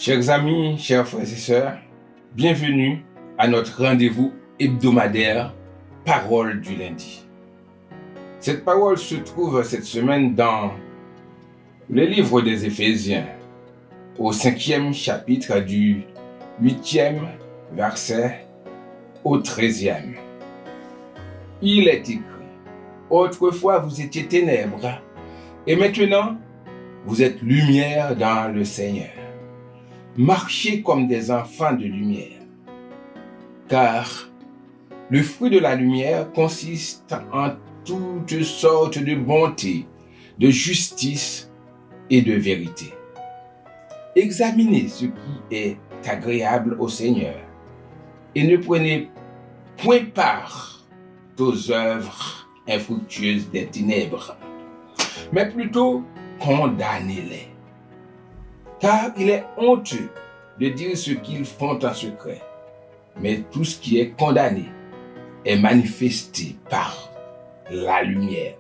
Chers amis, chers frères et sœurs, bienvenue à notre rendez-vous hebdomadaire Parole du lundi. Cette parole se trouve cette semaine dans le livre des Éphésiens, au 5e chapitre du 8e verset au 13e. Il est écrit: autrefois vous étiez ténèbres, et maintenant vous êtes lumière dans le Seigneur. Marchez comme des enfants de lumière, car le fruit de la lumière consiste en toutes sortes de bonté, de justice et de vérité. Examinez ce qui est agréable au Seigneur et ne prenez point part aux œuvres infructueuses des ténèbres, mais plutôt condamnez-les. Car il est honteux de dire ce qu'ils font en secret, mais tout ce qui est condamné est manifesté par la lumière.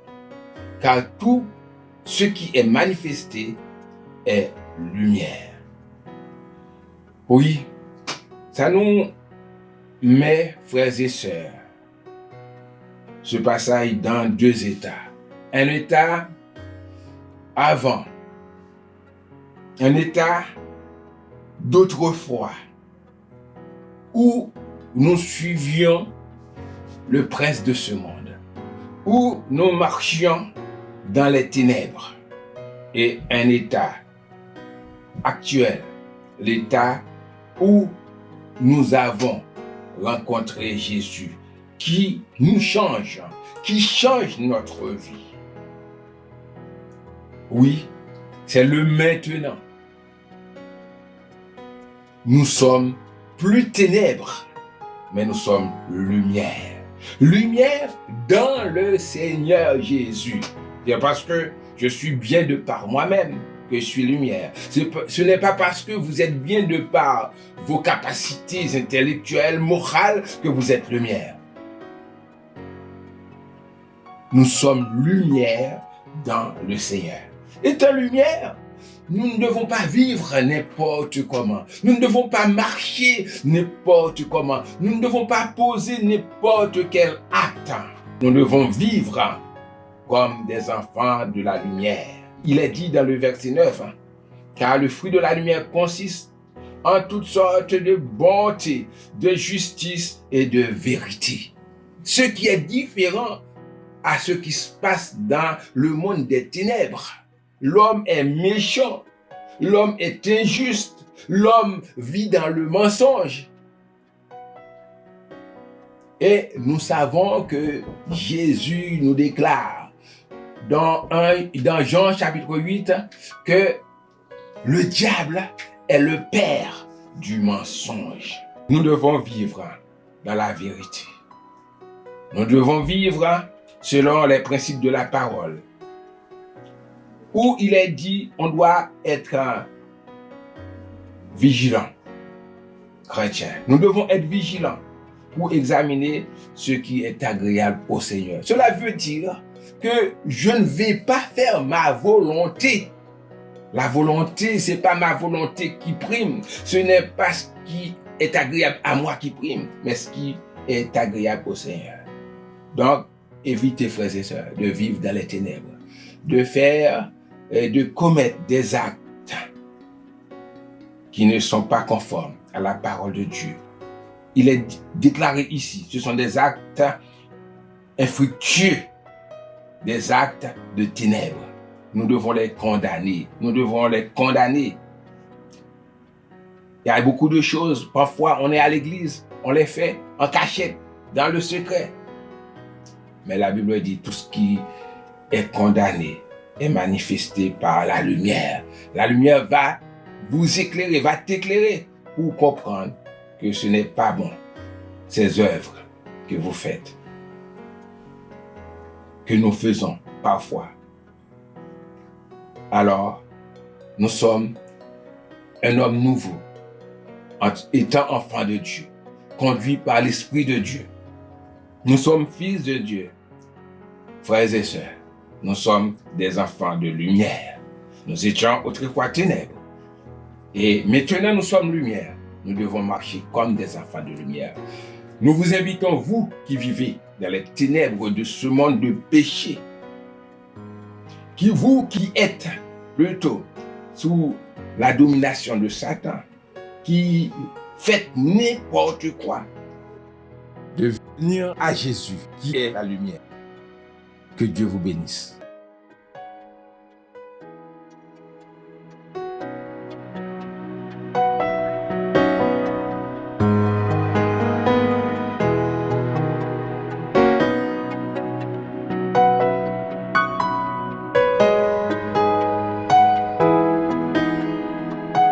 Car tout ce qui est manifesté est lumière. Oui, ça nous met, frères et sœurs, ce passage dans deux états. Un état avant, un état d'autrefois, où nous suivions le prince de ce monde, où nous marchions dans les ténèbres, et un état actuel, l'état où nous avons rencontré Jésus, qui nous change, qui change notre vie. Oui, c'est le maintenant. Nous sommes plus ténèbres, mais nous sommes lumière. Lumière dans le Seigneur Jésus. C'est parce que je suis bien de par moi-même que je suis lumière. Ce n'est pas parce que vous êtes bien de par vos capacités intellectuelles, morales, que vous êtes lumière. Nous sommes lumière dans le Seigneur. Étant lumière, nous ne devons pas vivre n'importe comment. Nous ne devons pas marcher n'importe comment. Nous ne devons pas poser n'importe quel acte. Nous devons vivre comme des enfants de la lumière. Il est dit dans le verset 9, car le fruit de la lumière consiste en toutes sortes de bonté, de justice et de vérité. Ce qui est différent à ce qui se passe dans le monde des ténèbres. L'homme est méchant, l'homme est injuste, l'homme vit dans le mensonge. Et nous savons que Jésus nous déclare dans Jean chapitre 8 que le diable est le père du mensonge. Nous devons vivre dans la vérité. Nous devons vivre selon les principes de la parole, où il est dit on doit être vigilant, chrétien. Nous devons être vigilants pour examiner ce qui est agréable au Seigneur. Cela veut dire que je ne vais pas faire ma volonté. La volonté, ce n'est pas ma volonté qui prime. Ce n'est pas ce qui est agréable à moi qui prime, mais ce qui est agréable au Seigneur. Donc, évitez, frères et sœurs, de vivre dans les ténèbres, de commettre des actes qui ne sont pas conformes à la parole de Dieu. Il est déclaré ici, ce sont des actes infructueux, des actes de ténèbres. Nous devons les condamner. Nous devons les condamner. Il y a beaucoup de choses. Parfois, on est à l'église, on les fait en cachette, dans le secret. Mais la Bible dit tout ce qui est condamné est manifesté par la lumière. La lumière va vous éclairer, va t'éclairer pour comprendre que ce n'est pas bon, ces œuvres que vous faites, que nous faisons parfois. Alors, nous sommes un homme nouveau, étant enfant de Dieu, conduit par l'Esprit de Dieu. Nous sommes fils de Dieu. Frères et sœurs, nous sommes des enfants de lumière. Nous étions autrefois ténèbres. Et maintenant, nous sommes lumière. Nous devons marcher comme des enfants de lumière. Nous vous invitons, vous qui vivez dans les ténèbres de ce monde de péché, vous qui êtes plutôt sous la domination de Satan, qui faites n'importe quoi, de venir à Jésus, qui est la lumière. Que Dieu vous bénisse.